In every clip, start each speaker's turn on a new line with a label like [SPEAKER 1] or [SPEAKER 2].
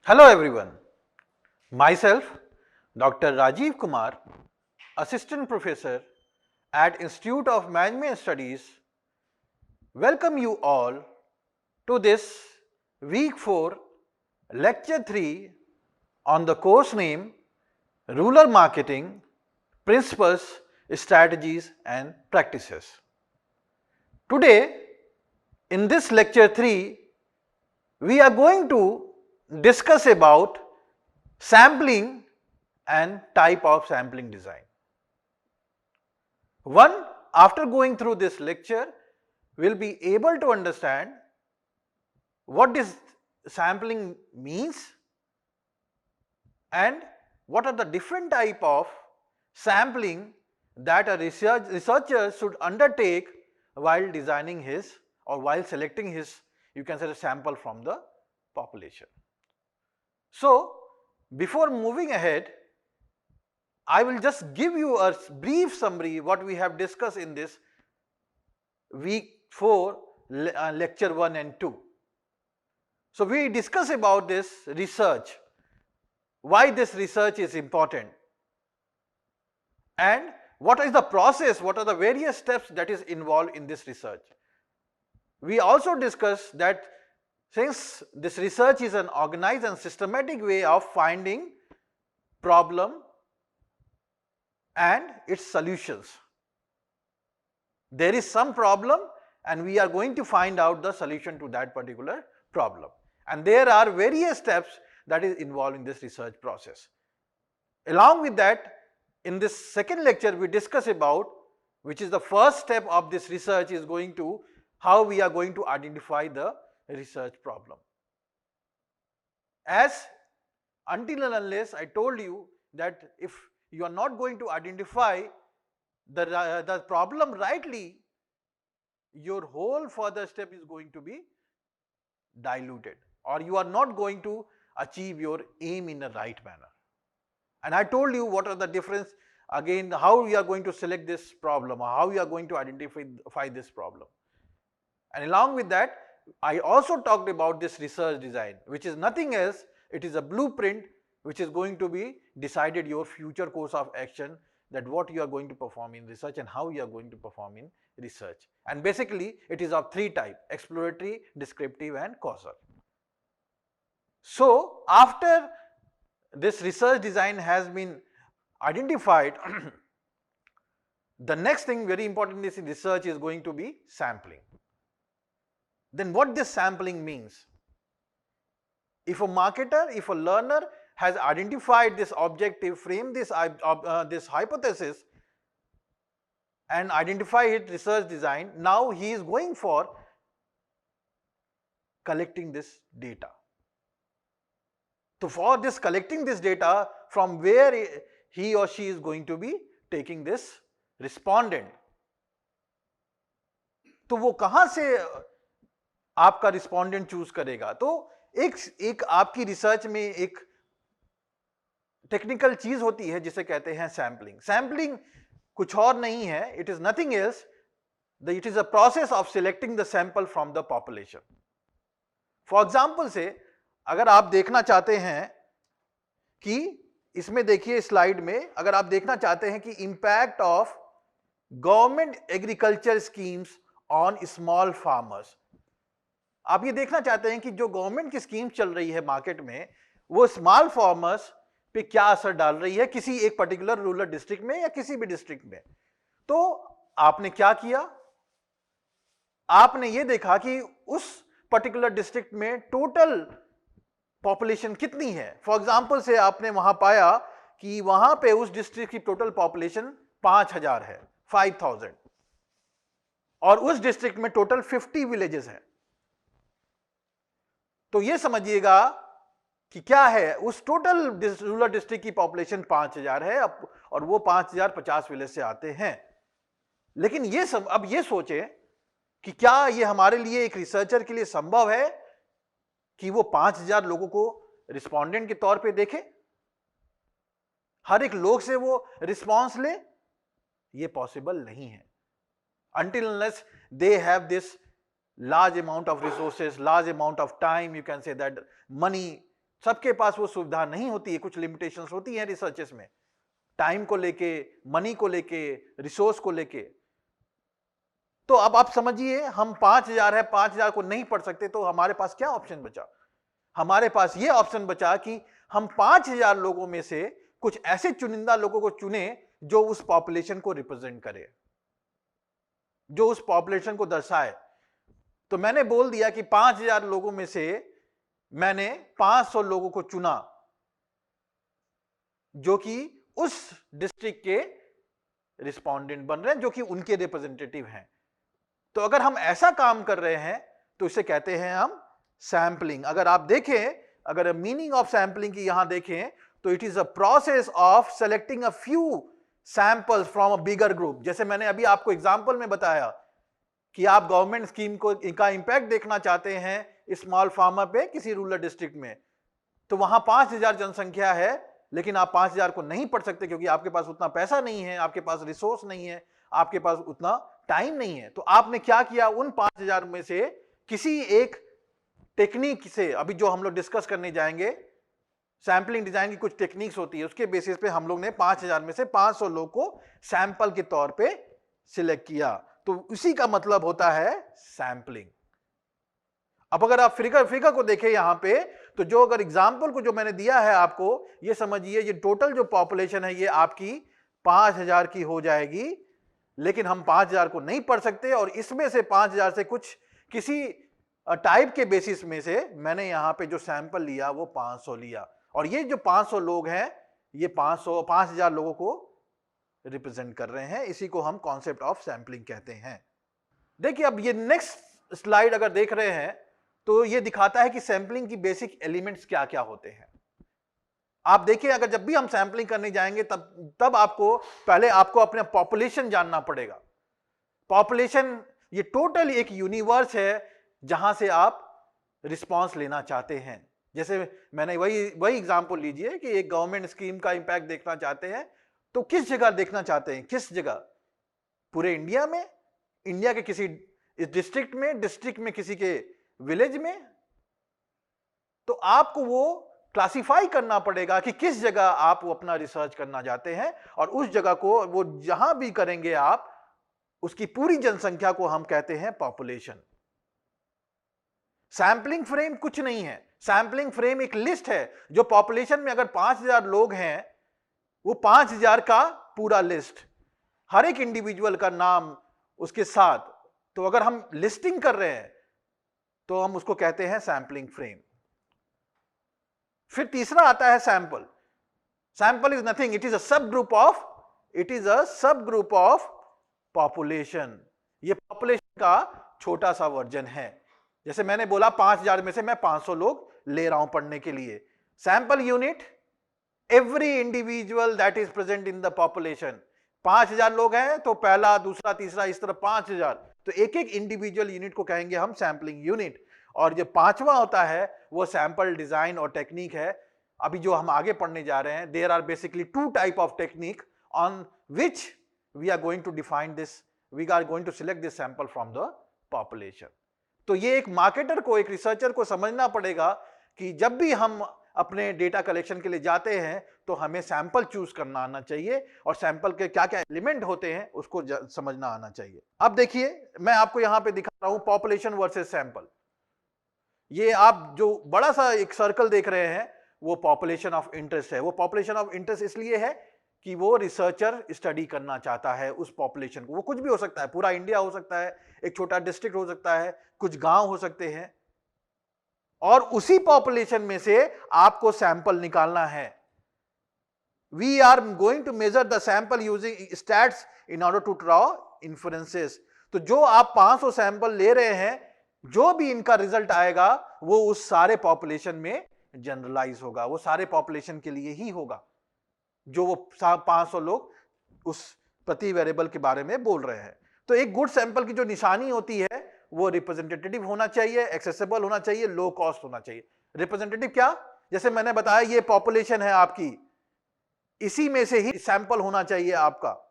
[SPEAKER 1] Hello everyone, myself Dr. Rajiv Kumar, Assistant Professor at Institute of Management Studies, welcome you all to this week 4 lecture 3 on the course name Rural Marketing Principles, Strategies and Practices. Today in this lecture 3 we are going to discuss about sampling and type of sampling design. One, after going through this lecture, will be able to understand what this sampling means and what are the different type of sampling that a researcher should undertake while designing his or while selecting his, you can say, a sample from the population. So, before moving ahead, I will just give you a brief summary what we have discussed in this week 4 lecture 1 and 2. So, we discuss about this research, why this research is important and what is the process, what are the various steps that is involved in this research. We also discuss that since this research is an organized and systematic way of finding problem and its solutions. There is some problem and we are going to find out the solution to that particular problem. And there are various steps that is involved in this research process. Along with that, in this second lecture we discuss about, which is the first step of this research, is going to how we are going to identify the research problem. As until and unless I told you that if you are not going to identify the problem rightly, your whole further step is going to be diluted or you are not going to achieve your aim in the right manner. And I told you what are the difference, again how we are going to select this problem or how we are going to identify this problem. And along with that, I also talked about this research design, which is nothing else, it is a blueprint which is going to be decided your future course of action, that what you are going to perform in research and how you are going to perform in research. And basically it is of three types: exploratory, descriptive and causal. So after this research design has been identified, the next thing very important in this research is going to be sampling. Then what this sampling means? If a marketer, if a learner has identified this objective, framed this hypothesis and identify its research design, now he is going for collecting this data. So for this collecting this data, from where he or she is going to be taking this respondent, तो वो कहाँ से आपका respondent choose करेगा? तो एक आपकी research में एक टेक्निकल चीज होती है जिसे कहते हैं सैम्पलिंग. सैम्पलिंग कुछ और नहीं है, it is nothing else, it is a process of selecting the sample from the population. For example से अगर आप देखना चाहते हैं कि इसमें देखिए स्लाइड में, अगर आप देखना चाहते हैं कि impact of government agriculture schemes on small farmers, आप ये देखना चाहते हैं कि जो गवर्नमेंट की स्कीम चल रही है मार्केट में वो स्मॉल फार्मर्स पे क्या असर डाल रही है किसी एक पर्टिकुलर रूरल डिस्ट्रिक्ट में या किसी भी डिस्ट्रिक्ट में. तो आपने क्या किया? आपने ये देखा कि उस पर्टिकुलर डिस्ट्रिक्ट में टोटल पॉपुलेशन कितनी है. फॉर एग्जांपल से आपने वहां पाया कि वहां पे उस डिस्ट्रिक्ट की टोटल पॉपुलेशन 5000 है, 5000, और उस डिस्ट्रिक्ट में टोटल 50 विलेजेस हैं. तो ये समझिएगा कि क्या है, उस टोटल रूरल डिस्ट्रिक्ट की पॉपुलेशन 5000 है और वो 5000 50 विलेज से आते हैं. लेकिन ये सब अब ये सोचे कि क्या ये हमारे लिए एक रिसर्चर के लिए संभव है कि वो 5000 लोगों को रिस्पोंडेंट के तौर पे देखे, हर एक लोग से वो रिस्पॉन्स ले? ये पॉसिबल नहीं है. until unless they have this large amount of resources, large amount of time, you can say that money सबके पास वो सुविधा नहीं होती है, कुछ लिमिटेशंस होती हैं रिसर्चेस में, टाइम को लेके, मनी को लेके, रिसोर्स को लेके। तो अब आप समझिए, हम 5,000 है, 5,000 को नहीं पढ़ सकते, तो हमारे पास क्या ऑप्शन बचा? हमारे पास ये ऑप्शन बचा कि हम 5,000 लोगों में से कुछ ऐसे चुनिंदा लोगों को चुने जो उस पॉपुलेशन को रिप्रेजेंट करे, जो उस पॉपुलेशन को दर्शाए। तो मैंने बोल दिया कि 5,000 लोगों में से मैंने 500 लोगों को चुना जो कि उस डिस्ट्रिक्ट के रिस्पोंडेंट बन रहे हैं, जो कि उनके रिप्रेजेंटेटिव हैं। तो अगर हम ऐसा काम कर रहे हैं तो इसे कहते हैं हम सैंपलिंग। अगर आप देखें, अगर मीनिंग ऑफ सैंपलिंग की यहां देखें तो it is a process of selecting a few samples from a bigger group. जैसे मैंने अभी आपको एग्जांपल में बताया कि आप गवर्नमेंट स्कीम को इनका इंपैक्ट देखना चाहते हैं स्मॉल फार्मर पे किसी रूरल डिस्ट्रिक्ट में, तो वहां 5,000 जनसंख्या है, लेकिन आप 5,000 को नहीं पढ़ सकते क्योंकि आपके पास उतना पैसा नहीं है, आपके पास रिसोर्स नहीं है, आपके पास उतना टाइम नहीं है। तो आपने क्या किया, उन 5,000 में से किसी एक टेक्निक से, अभी जो हम लोग डिस्कस करने जाएंगे, सैंपलिंग डिजाइन की कुछ टेक्निक्स होती है, उसके बेसिस पे हम लोग ने 5,000 में से 500 लोग को सैंपल के तौर पे सिलेक्ट किया। तो उसी का मतलब होता है सैंपलिंग। अब अगर आप फिगर को देखें यहां पे, तो जो अगर एग्जांपल को जो मैंने दिया है आपको, ये समझिए, ये टोटल जो पॉपुलेशन है ये आपकी 5,000 की हो जाएगी, लेकिन हम 5,000 को नहीं पढ़ सकते, और इसमें से 5,000 से कुछ किसी टाइप के बेसिस में से मैंने यहां पे जो सैंपल लिया वो 500 लिया, और ये जो 500 लोग हैं ये 5,000 लोगों को रिप्रेजेंट कर रहे हैं। इसी को हम कॉन्सेप्ट ऑफ सैंपलिंग कहते हैं। देखिए, अब ये नेक्स्ट स्लाइड अगर देख रहे हैं तो ये दिखाता है कि सैंपलिंग की बेसिक एलिमेंट्स क्या क्या होते हैं। आप देखिए, अगर जब भी हम सैंपलिंग करने जाएंगे तब आपको पहले अपना पॉपुलेशन जानना पड़ेगा। पॉपुलेशन ये टोटल एक यूनिवर्स है जहां से आप रिस्पांस लेना चाहते हैं। जैसे मैंने वही एग्जांपल लीजिए कि एक गवर्नमेंट स्कीम का इंपैक्ट देखना चाहते हैं, तो किस जगह देखना चाहते हैं, किस जगह, पूरे इंडिया में, इंडिया के किसी डिस्ट्रिक्ट में किसी के विलेज में? तो आपको वो क्लासिफाई करना पड़ेगा कि किस जगह आप वो अपना रिसर्च करना चाहते हैं, और उस जगह को वो जहां भी करेंगे आप, उसकी पूरी जनसंख्या को हम कहते हैं पॉपुलेशन। सैंपलिंग फ्रेम कुछ नहीं है, सैंपलिंग फ्रेम एक लिस्ट है। जो पॉपुलेशन में अगर 5,000 लोग हैं, वो 5,000 का पूरा लिस्ट, हर एक इंडिविजुअल का नाम उसके साथ, तो अगर हम लिस्टिंग कर रहे हैं तो हम उसको कहते हैं सैंपलिंग फ्रेम। फिर तीसरा आता है sample. Sample is nothing, it is a सब ग्रुप ऑफ पॉपुलेशन। ये पॉपुलेशन का छोटा सा वर्जन है। जैसे मैंने बोला 5,000 में से मैं 500 लोग ले रहा हूं पढ़ने के लिए। Sample unit, every individual that is present in the population. 5,000 लोग हैं तो पहला, दूसरा, तीसरा, इस तरह 5,000, तो एक एक इंडिविजुअल यूनिट को कहेंगे हम सैंपलिंग यूनिट। और जो पांचवा होता है वो सैंपल डिजाइन और टेक्निक है। अभी जो हम आगे पढ़ने जा रहे हैं, there are basically 2 type of technique on which we are going to define this, we are going to select this sample from the population. तो ये एक मार्केटर को, एक रिसर्चर को समझना पड़ेगा कि जब भी हम अपने डेटा कलेक्शन के लिए जाते हैं तो हमें सैंपल चूज करना आना चाहिए, और सैंपल के क्या क्या एलिमेंट होते हैं उसको समझना आना चाहिए। अब देखिए, मैं आपको यहां पे दिखा रहा हूं पॉपुलेशन वर्सेस सैंपल। ये आप जो बड़ा सा एक सर्कल देख रहे हैं वो पॉपुलेशन ऑफ इंटरेस्ट है। वो पॉपुलेशन ऑफ इंटरेस्ट इसलिए है कि वो रिसर्चर स्टडी करना चाहता है उस पॉपुलेशन को। वो कुछ भी हो सकता है, पूरा इंडिया हो सकता है, एक छोटा डिस्ट्रिक्ट हो सकता है, कुछ गांव हो सकते हैं, और उसी पॉपुलेशन में से आपको सैंपल निकालना है। We are going to measure the sample using stats in order to draw inferences. तो जो आप 500 सैंपल ले रहे हैं, जो भी इनका रिजल्ट आएगा वो उस सारे पॉपुलेशन में जनरलाइज होगा, वो सारे पॉपुलेशन के लिए ही होगा जो वो 500 लोग उस प्रति वेरिएबल के बारे में बोल रहे हैं। तो एक गुड सैंपल की जो निशानी होती है वो रिप्रेजेंटेटिव होना चाहिए, एक्सेसिबल होना चाहिए, लो कॉस्ट होना चाहिए। रिप्रेजेंटेटिव क्या, जैसे मैंने बताया ये पॉपुलेशन है आपकी, इसी में से ही सैंपल होना चाहिए आपका।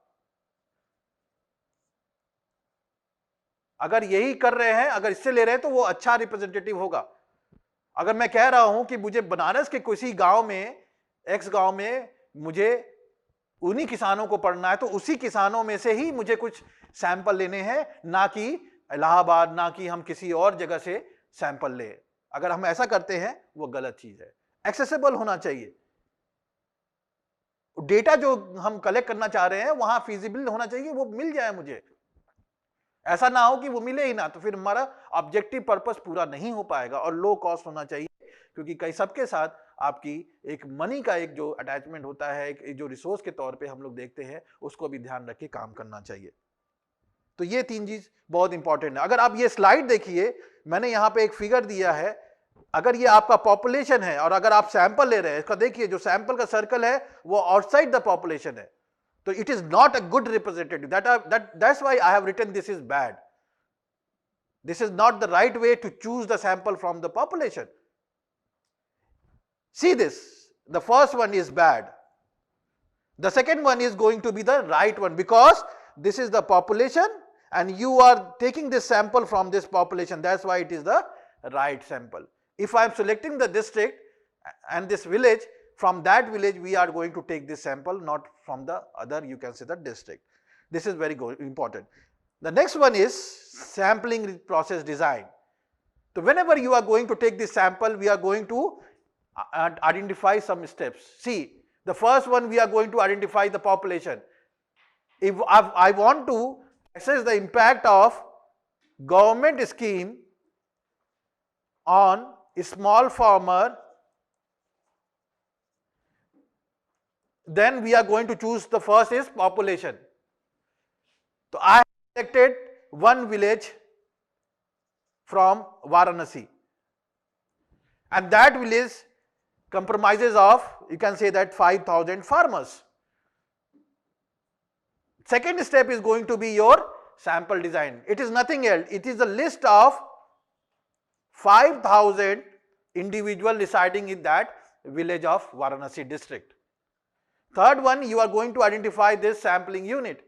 [SPEAKER 1] अगर यही कर रहे हैं, अगर इससे ले रहे हैं तो वो अच्छा रिप्रेजेंटेटिव होगा। अगर मैं कह रहा हूं कि मुझे बनारस के किसी गांव में, एक्स गांव में मुझे उन्हीं किसानों को पढ़ना है, तो उसी किसानों में से ही मुझे कुछ सैंपल लेने हैं, ना कि इलाहाबाद, ना कि हम किसी और जगह से सैंपल ले। अगर हम ऐसा करते हैं वो गलत चीज है। एक्सेसिबल होना चाहिए, डेटा जो हम कलेक्ट करना चाह रहे हैं वहां फिजिबल होना चाहिए, वो मिल जाए मुझे। ऐसा ना हो कि वो मिले ही ना, तो फिर हमारा ऑब्जेक्टिव पर्पस पूरा नहीं हो पाएगा। और लो कॉस्ट होना चाहिए, क्योंकि कई सबके साथ आपकी एक मनी का एक जो अटैचमेंट होता है, एक जो रिसोर्स के तौर पे हम लोग देखते हैं, उसको भी ध्यान रख के काम करना चाहिए। तो ये 3 चीज बहुत इंपॉर्टेंट है। अगर आप ये स्लाइड देखिए, मैंने यहां पे एक फिगर दिया है। अगर ये आपका पॉपुलेशन है और अगर आप सैंपल ले रहे हैं, इसका देखिए जो सैंपल का सर्कल है वो आउटसाइड द पॉपुलेशन है, तो it is not a good representative. That's why I have written this is bad. This is not the right way to choose the sample from the population. See this, the first one is bad. The second one is going to be the right one, because this is the population and you are taking this sample from this population. That's why it is the right sample. If I am selecting the district and this village, from that village we are going to take this sample, not from the other, you can say the district. This is very important. The next one is sampling process design. So whenever you are going to take this sample, we are going to identify some steps. See, the first one, we are going to identify the population. If I want to assess the impact of government scheme on a small farmer, then we are going to choose the first is population. So I have selected one village from Varanasi, and that village comprises of, you can say that 5,000 farmers. Second step is going to be your sample design. It is nothing else, it is a list of 5,000 individuals residing in that village of Varanasi district. Third one, you are going to identify this sampling unit.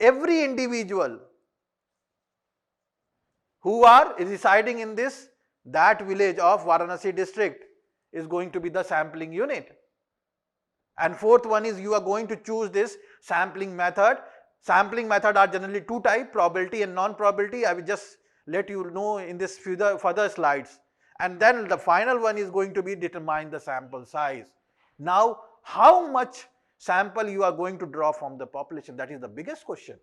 [SPEAKER 1] Every individual who are residing in that village of Varanasi district is going to be the sampling unit. And fourth one is, you are going to choose this sampling method. Sampling method are generally two types, probability and non-probability. I will just let you know in this further slides. And then the final one is going to be determine the sample size. Now, how much sample you are going to draw from the population? That is the biggest question.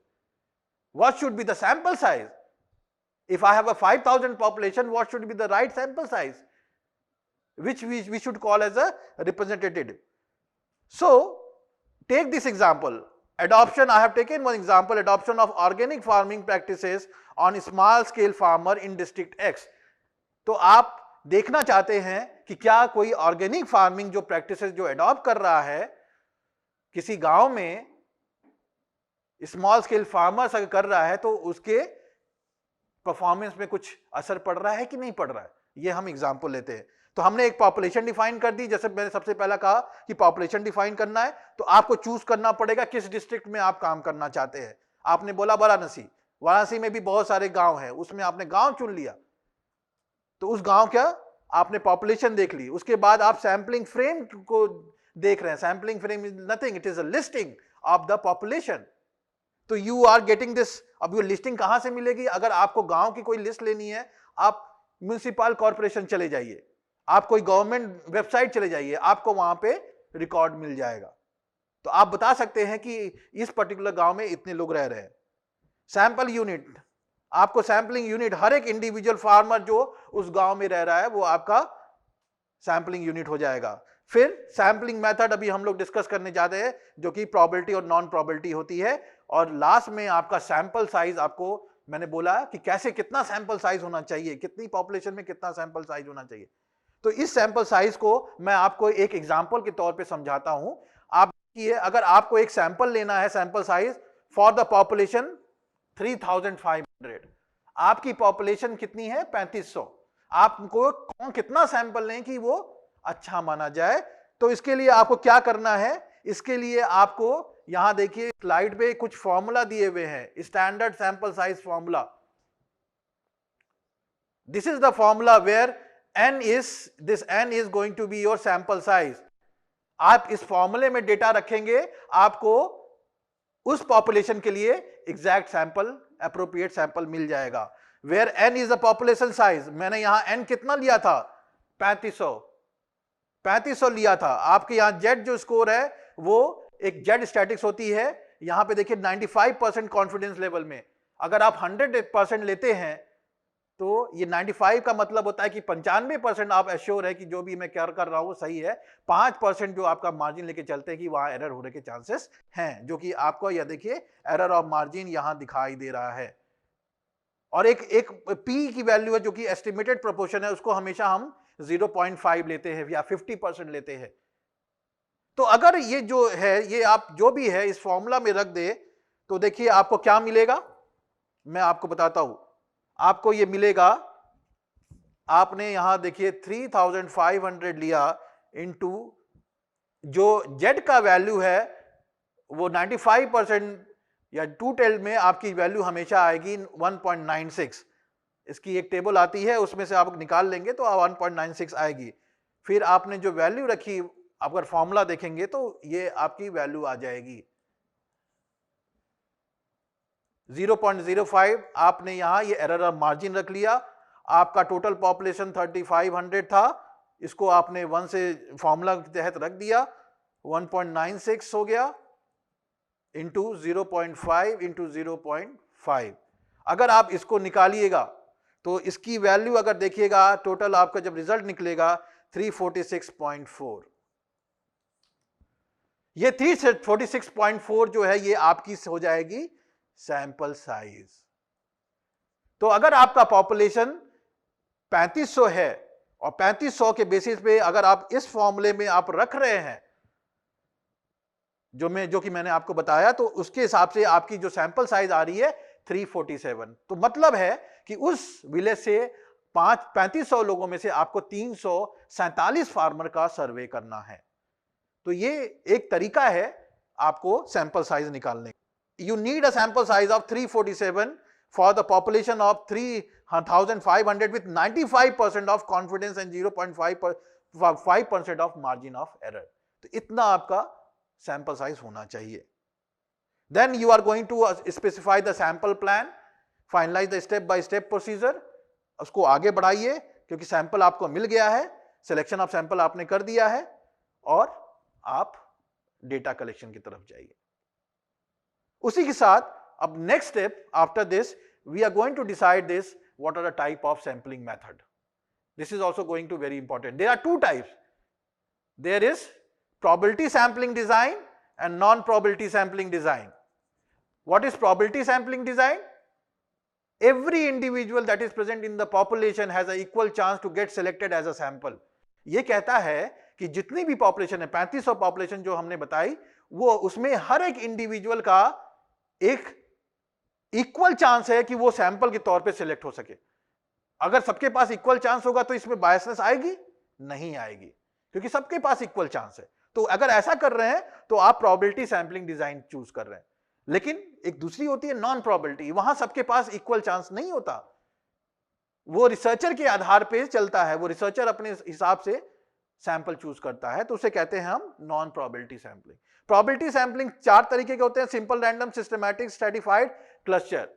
[SPEAKER 1] What should be the sample size? If I have a 5,000 population, what should be the right sample size, which we should call as a representative? So, take this example, adoption. I have taken one example, adoption of organic farming practices on a small scale farmer in district X. तो आप देखना चाहते हैं कि क्या कोई organic farming जो practices जो अडॉप्ट कर रहा है किसी गांव में, स्मॉल स्केल फार्मर्स अगर कर रहा है, तो उसके परफॉर्मेंस में कुछ असर पड़ रहा है कि नहीं पड़ रहा है। ये हम एग्जांपल लेते हैं। तो हमने एक पॉपुलेशन डिफाइन कर दी, जैसे मैंने सबसे पहला कहा कि पॉपुलेशन डिफाइन करना है, तो आपको चूज करना पड़ेगा किस डिस्ट्रिक्ट में आप काम करना चाहते हैं। आपने बोला वाराणसी, वाराणसी में भी बहुत सारे गांव हैं, उसमें आपने गांव चुन लिया, तो उस गांव क्या आपने पॉपुलेशन देख ली, उसके बाद आप सैंपलिंग फ्रेम को देख रहे हैं। Sampling frame is nothing, it is a listing of the population. तो यू आर गेटिंग दिस। अब ये लिस्टिंग कहां से मिलेगी? अगर आपको गांव की कोई लिस्ट लेनी है, आप म्युनिसिपल कॉर्पोरेशन चले जाइए, आप कोई गवर्नमेंट वेबसाइट चले जाइए, आपको वहां पे रिकॉर्ड मिल जाएगा। तो आप बता सकते हैं कि इस पर्टिकुलर गांव में इतने लोग रह रहे हैं। सैंपल यूनिट, आपको सैंपलिंग यूनिट, हर एक इंडिविजुअल फार्मर जो उस गांव में रह रहा है वो आपका सैंपलिंग यूनिट हो जाएगा। फिर सैंपलिंग मेथड अभी हम लोग डिस्कस करने जाते हैं, जो कि प्रोबेबिलिटी और नॉन प्रोबेबिलिटी होती है। और लास्ट में आपका सैंपल साइज, आपको मैंने बोला कि कैसे कितना सैंपल साइज होना चाहिए, कितनी पॉपुलेशन में कितना सैंपल साइज होना चाहिए। तो इस सैंपल साइज को मैं आपको एक एग्जांपल के तौर पे समझाता हूं। आप देखिए, अगर आपको एक सैंपल लेना है, sample size for the population 3500, आपकी पॉपुलेशन कितनी है? 3500। आपको कितना सैंपल लें कि वो अच्छा माना जाए? तो इसके लिए आपको क्या करना है? इसके लिए आपको यहां देखिए स्लाइड पे कुछ फॉर्मूला दिए हुए हैं, standard sample size formula. This is the formula where n is going to be your sample size. आप इस फॉर्मूले में डेटा रखेंगे, आपको उस पॉपुलेशन के लिए एग्जैक्ट सैंपल, एप्रोप्रिएट सैंपल मिल जाएगा. Where n is the population size. मैंने यहां n कितना लिया था? 3500 लिया था. आपके यहां z जो स्कोर है वो एक z स्टैटिक्स होती है. यहां पे देखिए 95% कॉन्फिडेंस लेवल में अगर आप 100% लेते हैं तो ये 95 का मतलब होता है कि 95% आप एश्योर है कि जो भी मैं क्या कर रहा हूं सही है. 5% जो आपका मार्जिन लेके चलते हैं कि वहां एरर होने के चांसेस हैं, जो कि आपको यह देखिए एरर ऑफ मार्जिन यहां दिखाई दे रहा है. और एक पी की वैल्यू है जो कि एस्टिमेटेड प्रोपोर्शन है, उसको हमेशा हम 0.5 लेते हैं या 50% लेते हैं. तो अगर ये जो है ये आप जो भी है इस फॉर्मूला में रख दे तो देखिए आपको क्या मिलेगा. मैं आपको बताता हूं. आपको ये मिलेगा, आपने यहां देखिए 3500 लिया इनटू जो z का वैल्यू है वो 95% या 210 में आपकी वैल्यू हमेशा आएगी 1.96. इसकी एक टेबल आती है, उसमें से आप निकाल लेंगे तो 1.96 आएगी. फिर आपने जो वैल्यू रखी, अगर फॉर्मूला देखेंगे तो ये आपकी वैल्यू आ जाएगी 0.05. आपने यहां ये एरर ऑफ मार्जिन रख लिया. आपका टोटल पॉपुलेशन 3500 था, इसको आपने 1 से फॉर्मूला के तहत रख दिया, 1.96 हो गया इंटू 0.5 इंटू 0.5. अगर आप इसको निकालिएगा तो इसकी वैल्यू अगर देखिएगा टोटल आपका जब रिजल्ट निकलेगा 346.4. ये 346.4 जो है ये आपकी हो जाएगी सैंपल साइज. तो अगर आपका पॉपुलेशन 3500 है और 3500 के बेसिस पे अगर आप इस फॉर्मूले में आप रख रहे हैं जो कि मैंने आपको बताया, तो उसके हिसाब से आपकी जो सैंपल साइज आ रही है 347. तो मतलब है कि उस विलेज से 3500 लोगों में से आपको 347 फार्मर का सर्वे करना है. तो ये एक तरीका है आपको सैंपल साइज निकालने का. You need a sample size of 347 for the population of 3,500 with 95% of confidence and 0.5% of margin of error. तो इतना आपका सैंपल साइज होना चाहिए. Then you are going to specify the sample plan, finalize the step by step procedure. उसको आगे बढ़ाइए क्योंकि sample आपको मिल गया है, सिलेक्शन ऑफ सैंपल आपने कर दिया है और आप डेटा कलेक्शन की तरफ जाइए. उसी के साथ अब next step after this we are going to decide this what are the type of sampling method. This is also going to very important. There are two types. There is probability sampling design and non-probability sampling design. What is probability sampling design? Every individual that is present in the population has an equal chance to get selected as a sample. ये कहता है कि जितनी भी population है 3500 population जो हमने बताई, वो उसमें हर एक इंडिविजुअल का एक इक्वल चांस है कि वो सैंपल के तौर पे सिलेक्ट हो सके. अगर सबके पास इक्वल चांस होगा तो इसमें बायसनेस आएगी? नहीं आएगी, क्योंकि सबके पास इक्वल चांस है. तो अगर ऐसा कर रहे हैं तो आप प्रोबेबिलिटी सैंपलिंग डिजाइन चूज कर रहे हैं. लेकिन एक दूसरी होती है नॉन प्रोबेबिलिटी. वहां सबके पास इक्वल चांस नहीं होता, वो रिसर्चर के आधार पे चलता है. वो रिसर्चर अपने हिसाब से सैंपल चूज करता है, तो उसे कहते हैं हम non probability sampling. Probability sampling 4 तरीके के होते हैं: simple, random, systematic, stratified, cluster.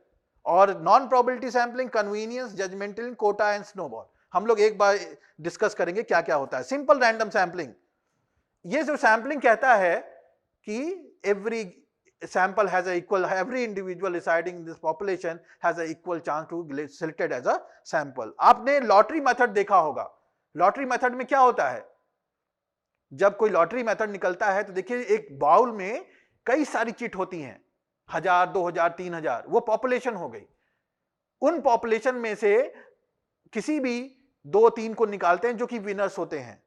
[SPEAKER 1] और non probability sampling convenience, judgmental, quota and snowball. हम लोग एक बार डिस्कस करेंगे क्या क्या होता है. सिंपल रैंडम सैंपलिंग, ये जो सैंपलिंग कहता है कि every sample has a equal, every individual residing in this population has a equal chance to be selected as a sample. आपने लॉटरी मेथड देखा होगा. लॉटरी मेथड में क्या होता है, जब कोई लॉटरी मेथड निकलता है तो देखिए एक बाउल में कई सारी चिट होती हैं, 1000, 2000, 3000, वो पॉपुलेशन हो गई. उन पॉपुलेशन में से किसी भी 2-3 को निकालते हैं जो कि विनर्स होते हैं.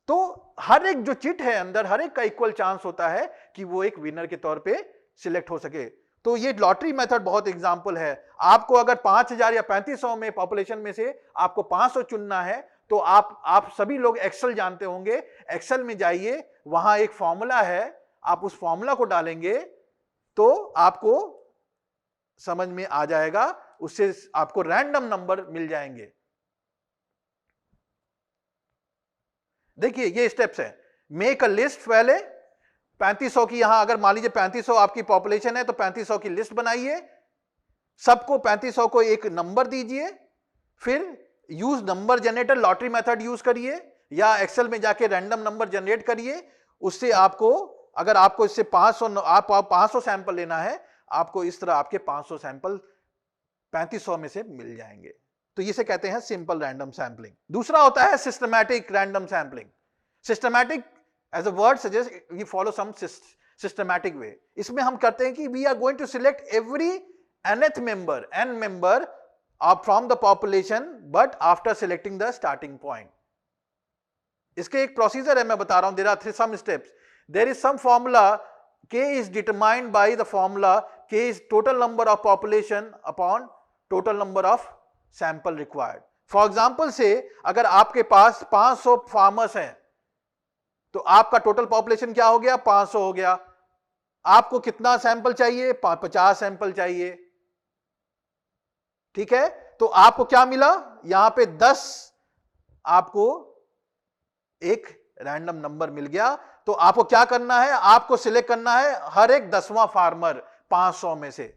[SPEAKER 1] तो हर एक जो चिट है अंदर, हर एक का इक्वल चांस होता है कि वो एक विनर के तौर पे सिलेक्ट हो सके. तो ये लॉटरी मेथड बहुत एग्जांपल है. आपको अगर 5000 या 3500 में पॉपुलेशन में से आपको 500 चुनना है, तो आप सभी लोग एक्सेल जानते होंगे. एक्सेल में जाइए, वहां एक फॉर्मूला है, आप उस फॉर्मूला को डालेंगे तो आपको समझ में आ जाएगा, उससे आपको रैंडम नंबर मिल जाएंगे. देखिए ये स्टेप्स है, मेक अ लिस्ट, पहले 3500 की, यहां अगर मान लीजिए 3500 आपकी पॉपुलेशन है तो 3500 की लिस्ट बनाइए, सबको 3500 को एक नंबर दीजिए, फिर use number generator, lottery method use करिए या एक्सेल में जाके रैंडम नंबर जनरेट करिए, उससे आपको, अगर आपको इससे 500 सैंपल लेना है, आपको इस तरह आपके 500 सैंपल 3500 में से मिल जाएंगे। तो इसे कहते हैं सिंपल रैंडम सैंपलिंग। दूसरा होता है systematic random sampling. Systematic as a word suggest we follow some systematic way. इसमें हम करते हैं कि we are going to select every nth member from the population but after selecting the starting point. इसके एक प्रोसीजर है, मैं बता रहा हूं, there are some steps. There is some formula, k is determined by the formula k is total number of population upon total number of sample required. For example से अगर आपके पास 500 फार्मर्स हैं तो आपका टोटल पॉपुलेशन क्या हो गया, 500 हो गया। आपको कितना सैंपल चाहिए, 50 सैंपल चाहिए, ठीक है। तो आपको क्या मिला, यहां पे 10 आपको एक रैंडम नंबर मिल गया। तो आपको क्या करना है, आपको सिलेक्ट करना है हर एक 10वां फार्मर 500 में से।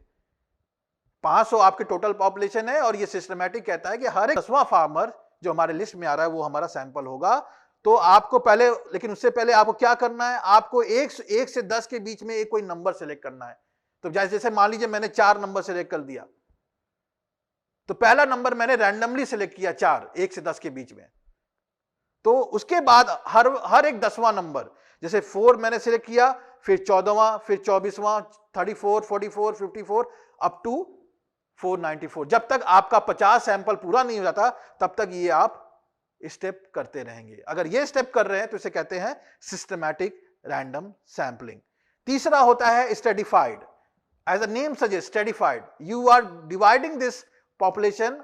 [SPEAKER 1] 500 आपके टोटल पॉपुलेशन है और ये सिस्टमैटिक कहता है कि हर एक 10वां फार्मर जो हमारे लिस्ट में आ रहा है वो हमारा सैंपल होगा। तो आपको पहले, लेकिन उससे पहले आपको क्या करना है, आपको 1 से 10 के बीच में एक कोई नंबर सिलेक्ट करना है। तो जैसे मान लीजिए मैंने 4 नंबर सिलेक्ट कर दिया, तो पहला नंबर मैंने रैंडमली सिलेक्ट किया 4, 1 से 10 के बीच में। तो उसके बाद हर एक 10वां नंबर, जैसे 4 मैंने सिलेक्ट किया, फिर 14वां, फिर 24वां, 34, 44, 54 अप टू 494। जब तक आपका 50 सैंपल पूरा नहीं हो जाता तब तक ये आप स्टेप करते रहेंगे। अगर ये स्टेप कर रहे हैं तो इसे कहते हैं सिस्टमैटिक रैंडम सैंपलिंग। तीसरा होता है stratified. As a name suggest, stratified, you are dividing this population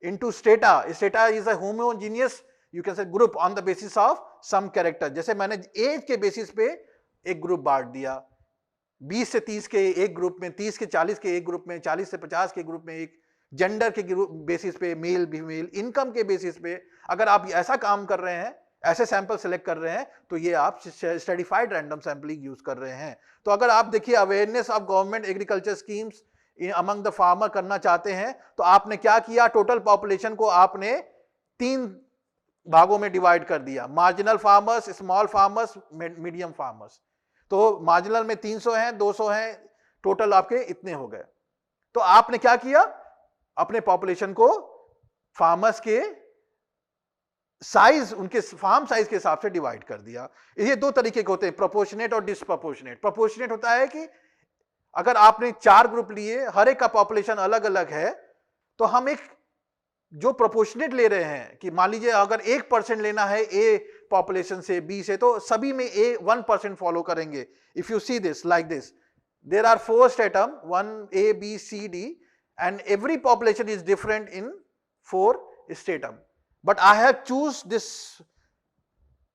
[SPEAKER 1] into strata. Strata is a homogeneous, you can say, group on the basis of some character. जैसे मैंने एज के basis पे एक group बांट दिया, 20 से 30 के एक ग्रुप में, 30 के 40 के एक ग्रुप में, 40 से 50 के ग्रुप में एक, जेंडर के बेसिस पे, मेल फीमेल, इनकम के बेसिस पे अगर आप ऐसा काम कर रहे हैं, ऐसे सैंपल सेलेक्ट कर रहे हैं, तो ये आप स्ट्रेटिफाइड रैंडम सैंपलिंग यूज कर रहे हैं। तो अगर आप देखिए awareness of government agriculture schemes among the farmer करना चाहते हैं, तो आपने क्या किया, टोटल पॉपुलेशन को आपने 3 भागों में डिवाइड कर दिया, marginal farmers, small farmers, medium farmers. तो मार्जिनल में 300 हैं, 200 हैं, टोटल आपके इतने हो गए। तो आपने क्या किया, अपने पॉपुलेशन को फार्मर्स के साइज, उनके फार्म साइज के हिसाब से डिवाइड कर दिया। ये 2 तरीके के होते हैं, प्रोपोर्शनेट और डिस्प्रोपोर्शनेट। प्रोपोर्शनेट होता है कि अगर आपने 4 ग्रुप लिए, हर एक का पॉपुलेशन अलग अलग है, तो हम एक जो प्रोपोर्शनेट ले रहे हैं कि मान लीजिए अगर 1% लेना है ए पॉपुलेशन से, बी से, तो सभी में ए 1% फॉलो करेंगे। If you see this like this, there are 4 stratum, 1 A B C D, and every population is different in 4 stratum, but I have choose this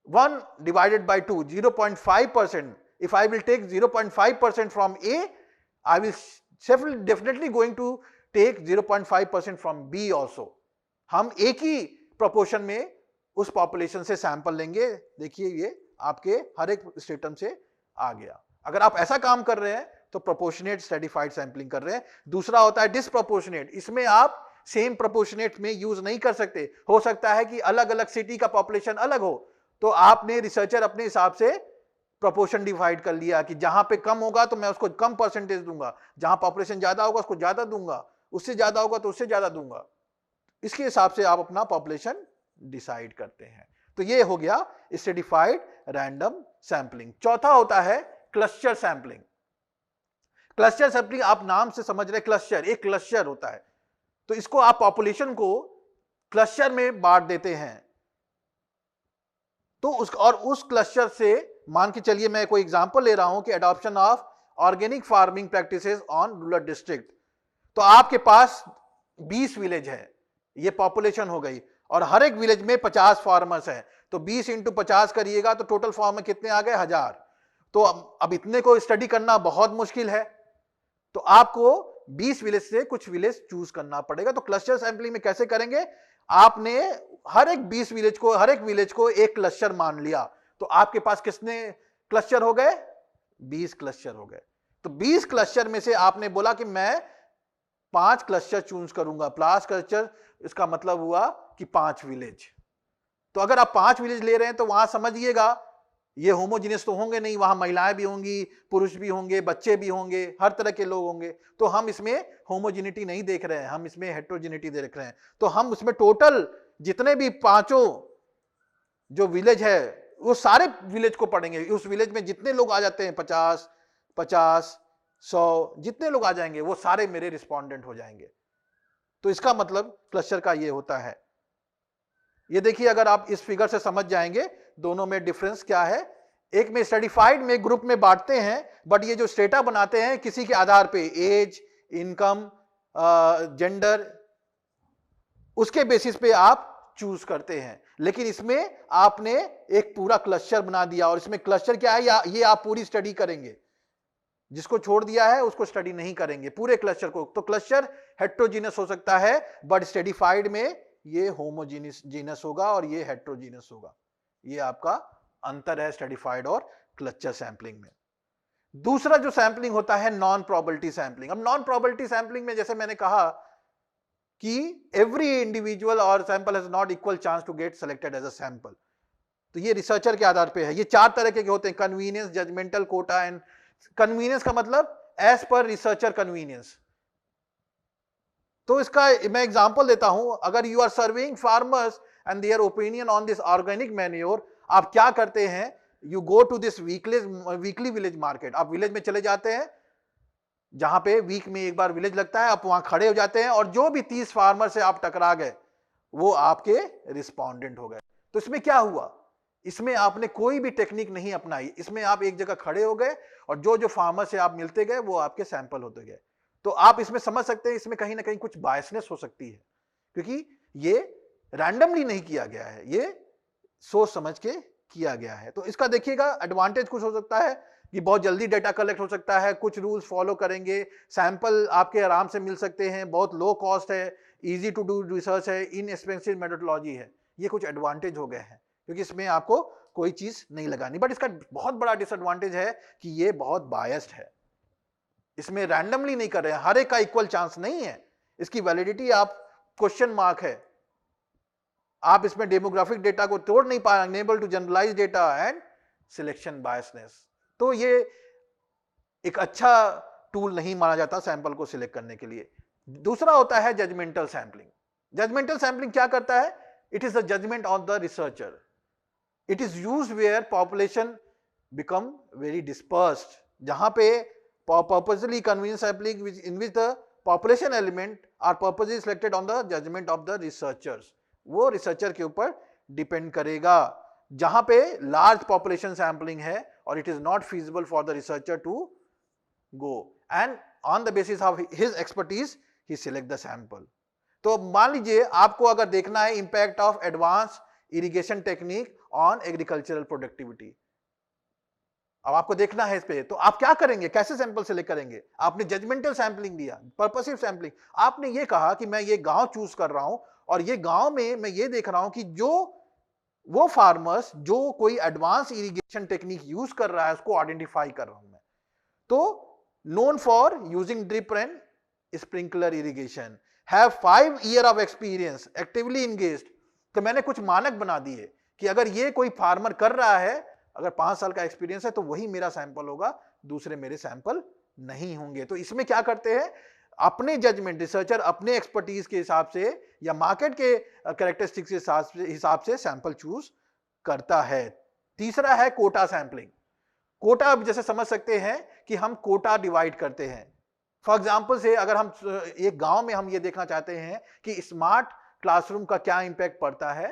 [SPEAKER 1] 1 divided by 2, 0.5%. if I will take 0.5% from A, I will definitely going to take 0.5% from B also. हम एक ही proportion में उस population से sample लेंगे। देखिए ये आपके हर एक स्टेटम से आ गया। अगर आप ऐसा काम कर रहे हैं तो प्रोपोर्शनेट स्ट्रेटिफाइड सैंपलिंग कर रहे हैं। दूसरा होता है डिसप्रोपोर्शनेट। इसमें आप सेम प्रोपोर्शनेट में यूज नहीं कर सकते। हो सकता है कि अलग अलग सिटी का पॉपुलेशन अलग हो, तो आपने रिसर्चर अपने हिसाब से प्रोपोर्शन डिवाइड कर लिया कि जहां पे कम होगा तो मैं उसको कम परसेंटेज दूंगा, जहां पॉपुलेशन ज्यादा होगा उसको ज्यादा दूंगा, उससे ज्यादा होगा तो उससे ज्यादा दूंगा। इसके हिसाब से आप अपना पॉपुलेशन डिसाइड करते हैं। तो ये हो गया स्ट्रेटिफाइड रैंडम सैंपलिंग। चौथा होता है क्लस्टर सैंपलिंग। क्लस्टर सैंपलिंग आप नाम से समझ रहे, क्लस्टर, एक क्लस्टर होता है, तो इसको आप पॉपुलेशन को क्लस्टर में बांट देते हैं। तो उस क्लस्टर से मान के चलिए, मैं कोई एग्जांपल ले रहा हूं कि adoption of organic farming practices on rural district. तो आपके पास 20 विलेज है, ये पॉपुलेशन हो गई, और हर एक विलेज में 50 फार्मर्स हैं, तो 20 × 50 करिएगा तो टोटल फार्मर कितने आ गए, 1000। तो अब इतने को स्टडी करना बहुत मुश्किल है, तो आपको 20 विलेज से कुछ विलेज चूज करना पड़ेगा। तो क्लस्टर सैंपलिंग में कैसे करेंगे, आपने हर एक 20 विलेज को, हर एक विलेज को एक क्लस्टर मान लिया, तो आपके पास कितने क्लस्टर हो गए? 20 क्लस्टर हो गए। तो 20 क्लस्टर में से आपने बोला कि मैं 5 क्लस्टर चूज करूंगा। 5 क्लस्टर इसका मतलब हुआ कि 5 विलेज। तो अगर आप 5 विलेज ले रहे हैं तो वहां समझिएगा ये होमोजीनियस तो होंगे नहीं, वहां महिलाएं भी होंगी, पुरुष भी होंगे, बच्चे भी होंगे, हर तरह के लोग होंगे। तो हम इसमें होमोजिनिटी नहीं देख रहे हैं, हम इसमें हेट्रोजिनिटी देख रहे हैं। तो हम उसमें टोटल जितने भी पांचों जो विलेज है वो सारे विलेज को पढ़ेंगे। उस विलेज में जितने लोग आ जाते हैं 50, 100 जितने लोग आ जाएंगे वो सारे मेरे रिस्पोंडेंट हो जाएंगे। तो इसका मतलब क्लस्टर का ये होता है। ये देखिए, अगर आप इस फिगर से समझ जाएंगे दोनों में डिफरेंस क्या है। एक में स्ट्रेटिफाइड में ग्रुप में बांटते हैं, बट ये जो स्टेटा बनाते हैं किसी के आधार पे, एज, इनकम, जेंडर, उसके बेसिस पे आप चूज करते हैं। लेकिन इसमें आपने एक पूरा क्लस्टर बना दिया, और इसमें क्लस्टर क्या है ये आप पूरी स्टडी करेंगे। जिसको छोड़ दिया है उसको स्टडी नहीं करेंगे, पूरे क्लस्टर को। तो क्लस्टर हेट्रोजीनस हो सकता है, बट स्ट्रेटिफाइड में ये होमोजीनस होगा और ये हेट्रोजीनस होगा। ये आपका अंतर है स्ट्रेटिफाइड और क्लस्टर सैंपलिंग में। दूसरा जो सैंपलिंग होता है नॉन प्रोबेबिलिटी सैंपलिंग। अब नॉन प्रोबेबिलिटी सैंपलिंग में जैसे मैंने कहा कि एवरी इंडिविजुअल और sample has not equal chance to get selected as a sample. तो ये रिसर्चर के आधार पे है। ये 4 तरह के होते हैं, convenience, judgmental, quota and. Convenience का मतलब एज पर रिसर्चर कन्वीनियंस। तो इसका मैं एग्जांपल देता हूं। अगर you are serving farmers and their opinion on this organic manure, आप क्या करते हैं, you go to this weekly village market. आप विलेज में चले जाते हैं, जहां पे वीक में एक बार विलेज लगता है, आप वहां खड़े हो जाते हैं, और जो भी 30 फार्मर से आप टकरा गए वो आपके रिस्पोंडेंट हो गए। तो इसमें क्या हुआ, इसमें आपने कोई भी टेक्निक नहीं अपनाई, इसमें आप एक जगह खड़े हो गए और जो जो फार्मर से आप मिलते गए वो आपके सैंपल होते गए। तो आप इसमें समझ सकते हैं इसमें कहीं ना कहीं कुछ बायसनेस हो सकती है, क्योंकि ये रैंडमली नहीं किया गया है, ये सोच समझ के किया गया है। तो इसका देखिएगा एडवांटेज कुछ हो सकता है कि बहुत जल्दी डेटा कलेक्ट हो सकता है, कुछ रूल्स फॉलो करेंगे, सैंपल आपके आराम से मिल सकते हैं, बहुत लो कॉस्ट है, इजी टू डू रिसर्च है, इनएक्सपेंसिव मेथोडोलॉजी है। ये कुछ एडवांटेज हो गए हैं क्योंकि इसमें आपको कोई चीज नहीं लगानी। बट इसका बहुत बड़ा डिसएडवांटेज है कि ये बहुत बायस्ड है, इसमें रैंडमली नहीं कर रहे हैं, हर एक का इक्वल चांस नहीं है, इसकी वैलिडिटी आप क्वेश्चन मार्क है। आप इसमें डेमोग्राफिक डेटा को तोड़ नहीं पाए, unable to generalize data and selection biasness. तो ये एक अच्छा टूल नहीं माना जाता सैंपल को सिलेक्ट करने के लिए। दूसरा होता है जजमेंटल सैंपलिंग। जजमेंटल सैंपलिंग क्या करता है, it is the judgment of the researcher. It is used where population become very dispersed, जहां पे purposely convenient sampling in which the population element are purposely selected on the judgment of the researchers। वो researcher के ऊपर depend करेगा। जहां पे large population sampling है और it is not feasible for the researcher to go, and on the basis of his expertise he select the sample. तो मान लीजिए आपको अगर देखना है impact of advance irrigation technique on agricultural productivity, अब आपको देखना है इस पे, तो आप क्या करेंगे, कैसे सैंपल सिलेक्ट करेंगे। आपने जजमेंटल सैंपलिंग दिया, पर्पसिव सैंपलिंग, आपने ये कहा कि मैं ये गांव चूज कर रहा हूं और ये गांव में मैं ये देख रहा हूं कि जो वो फार्मर्स जो कोई एडवांस इरिगेशन टेक्निक यूज कर रहा है उसको आइडेंटिफाई कर रहा हूं मैं। तो known for using drip and sprinkler irrigation, have 5 year of experience, actively engaged. तो मैंने कुछ मानक बना दिए कि अगर ये कोई फार्मर कर रहा है, अगर 5 साल का एक्सपीरियंस है, तो वही मेरा सैंपल होगा, दूसरे मेरे सैंपल नहीं होंगे। तो इसमें क्या करते हैं, अपने जजमेंट, रिसर्चर अपने एक्सपर्टीज के हिसाब से या मार्केट के कैरेक्टरिस्टिक्स के हिसाब से सैंपल चूज करता है। तीसरा है कोटा सैंपलिंग। कोटा जैसे समझ सकते हैं कि हम कोटा डिवाइड करते हैं। फॉर एग्जाम्पल से अगर हम एक गांव में हम ये देखना चाहते हैं कि स्मार्ट क्लासरूम का क्या इंपैक्ट पड़ता है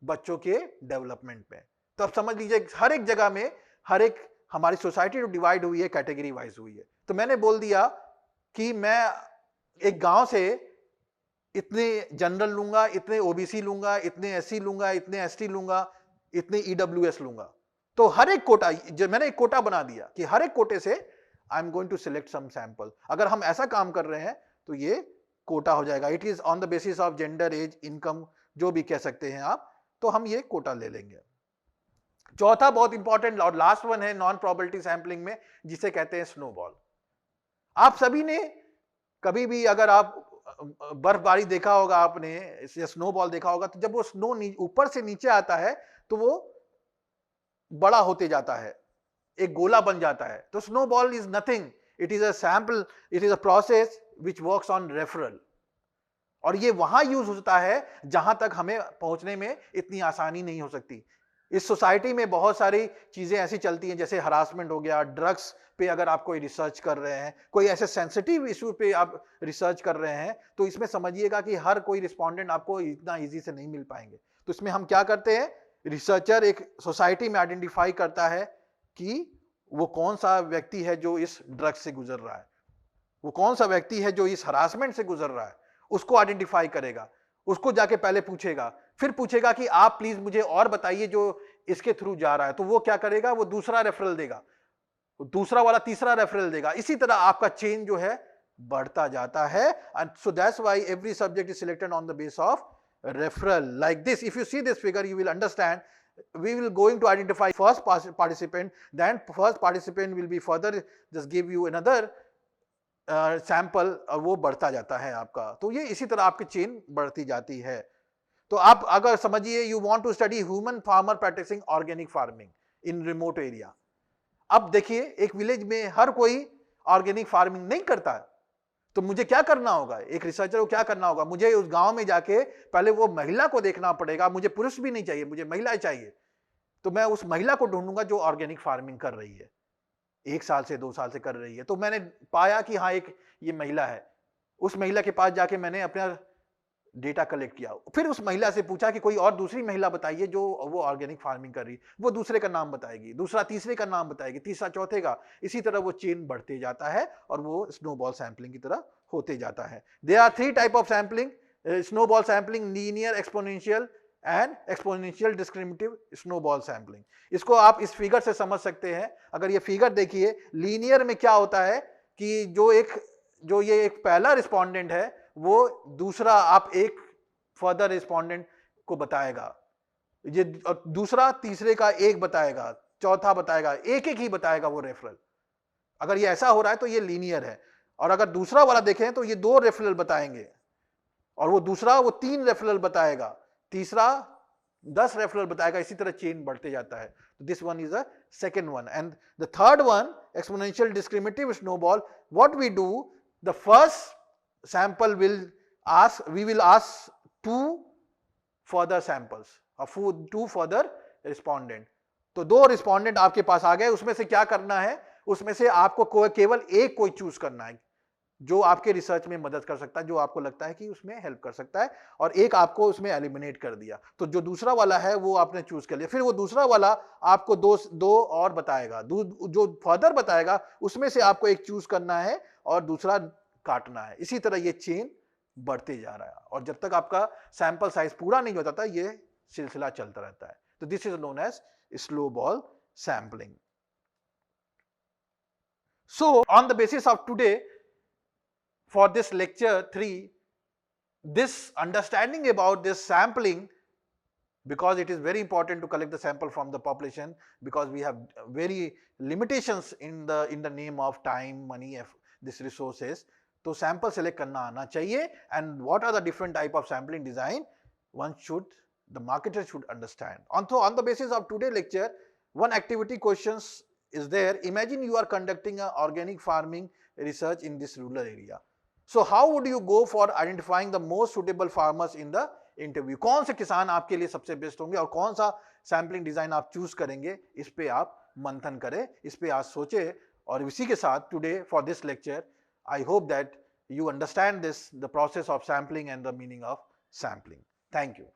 [SPEAKER 1] बच्चों के डेवलपमेंट पे, तो अब समझ लीजिए हर एक जगह में, हर एक हमारी सोसाइटी जो डिवाइड हुई है कैटेगरी वाइज हुई है। तो मैंने बोल दिया कि मैं एक गांव से इतने जनरल लूंगा, इतने ओबीसी लूंगा, इतने एससी लूंगा, इतने एसटी लूंगा, इतने ईडब्ल्यूएस लूंगा। तो हर एक कोटा, जो मैंने एक कोटा बना दिया कि हर एक कोटे से I am going to select some sample. अगर हम ऐसा काम कर रहे हैं तो ये कोटा हो जाएगा। It is on the basis of gender, age, income, जो भी कह सकते हैं आप, तो हम ये कोटा ले लेंगे। चौथा बहुत इंपॉर्टेंट और लास्ट वन है नॉन प्रोबेबिलिटी सैंपलिंग में, जिसे कहते हैं स्नोबॉल। आप सभी ने कभी भी अगर आप बर्फबारी देखा होगा आपने, स्नोबॉल देखा होगा, तो जब वो स्नो ऊपर से नीचे आता है तो वो बड़ा होते जाता है, एक गोला बन जाता है। तो snowball is nothing, it is a sample, it is a process which works on referral. और ये वहां यूज होता है जहां तक हमें पहुंचने में इतनी आसानी नहीं हो सकती। इस सोसाइटी में बहुत सारी चीजें ऐसी चलती हैं, जैसे हरासमेंट हो गया, ड्रग्स पे अगर आप कोई रिसर्च कर रहे हैं, कोई ऐसे सेंसिटिव इशू पे आप रिसर्च कर रहे हैं, तो इसमें समझिएगा कि हर कोई रिस्पोंडेंट आपको इतना इजी से नहीं मिल पाएंगे। तो इसमें हम क्या करते हैं, रिसर्चर एक सोसाइटी में आइडेंटिफाई करता है कि वो कौन सा व्यक्ति है जो इस ड्रग्स से गुजर रहा है, वो कौन सा व्यक्ति है जो इस हरासमेंट से गुजर रहा है, उसको आइडेंटिफाई करेगा, उसको जाके पहले पूछेगा, फिर पूछेगा कि आप प्लीज मुझे और बताइए जो इसके थ्रू जा रहा है। तो वो क्या करेगा, वो दूसरा रेफरल देगा, दूसरा वाला तीसरा रेफरल देगा। इसी तरह आपका चेन जो है बढ़ता जाता है। And so that's why every subject is selected on the base of referral like this. If you see this figure, you will understand. We will going to identify first participant, then first participant will be further just give you another sample, और वो बढ़ता जाता है आपका। तो ये इसी तरह आपकी चेन बढ़ती जाती है। तो आप अगर समझिए, you want to study human farmer practicing organic farming in remote area. अब देखिए, एक विलेज में हर कोई ऑर्गेनिक फार्मिंग नहीं करता है, तो मुझे क्या करना होगा, एक रिसर्चर को क्या करना होगा, मुझे उस गांव में जाके पहले वो महिला को देखना पड़ेगा। मुझे पुरुष भी नहीं चाहिए, मुझे महिला चाहिए। तो मैं उस महिला को ढूंढूंगा जो ऑर्गेनिक फार्मिंग कर रही है, 1 साल से 2 साल से कर रही है। तो मैंने पाया कि हाँ, एक ये महिला है। उस महिला के पास जाके मैंने अपना डेटा कलेक्ट किया, फिर उस महिला से पूछा कि कोई और दूसरी महिला बताइए जो वो ऑर्गेनिक फार्मिंग कर रही है। वो दूसरे का नाम बताएगी, दूसरा तीसरे का नाम बताएगी, तीसरा चौथे का। इसी तरह वो चेन बढ़ते जाता है और वो स्नोबॉल सैंपलिंग की तरह होते जाता है। There are 3 type of sampling, snowball sampling, linear, exponential and exponential discriminative snowball sampling. इसको आप इस फिगर से समझ सकते हैं। अगर ये फिगर देखिए, लीनियर में क्या होता है कि जो ये एक पहला रिस्पोंडेंट है, वो दूसरा आप एक फर्दर रिस्पोंडेंट को बताएगा, ये दूसरा तीसरे का एक बताएगा, चौथा बताएगा, एक एक ही बताएगा वो रेफरल। अगर ये ऐसा हो रहा है तो ये लीनियर है। और अगर दूसरा वाला देखें तो ये 2 रेफरल बताएंगे, और वो दूसरा वो 3 रेफरल बताएगा, तीसरा 10 रेफरल बताएगा। इसी तरह चेन बढ़ते जाता है। This one is a second one. And the third one, exponential discriminative snowball, what we do, the first sample we will ask 2 further samples or 2 further respondent। तो 2 रिस्पोंडेंट आपके पास आ गए, उसमें से क्या करना है, उसमें से आपको केवल एक कोई चूज करना है जो आपके रिसर्च में मदद कर सकता है, जो आपको लगता है कि उसमें हेल्प कर सकता है, और एक आपको उसमें एलिमिनेट कर दिया। तो जो दूसरा वाला है वो आपने चूज कर लिया। फिर वो दूसरा वाला आपको दो और बताएगा, जो फर्दर बताएगा उसमें से आपको एक चूज करना है और दूसरा काटना है। इसी तरह ये चेन बढ़ते जा रहा है, और जब तक आपका सैंपल साइज पूरा नहीं हो जाता, ये सिलसिला चलता रहता है। तो this is known as slow ball sampling. So on the basis of today, for this lecture 3, this understanding about this sampling, because it is very important to collect the sample from the population, because we have very limitations in the name of time, money, this resources. तो sample select करना आना चाहिए। And what are the different type of sampling design, one should, the marketer should understand. On the basis of today lecture, one activity questions is there. Imagine you are conducting a organic farming research in this rural area. So how would you go for identifying the most suitable farmers in the interview? कौन से किसान आपके लिए सबसे best होंगे और कौन सा सैम्पलिंग डिजाइन आप चूज करेंगे, इस पे आप मंथन करें, इस पे आज सोचे। और इसी के साथ today for this lecture, I hope that you understand the process of sampling and the meaning of sampling. Thank you.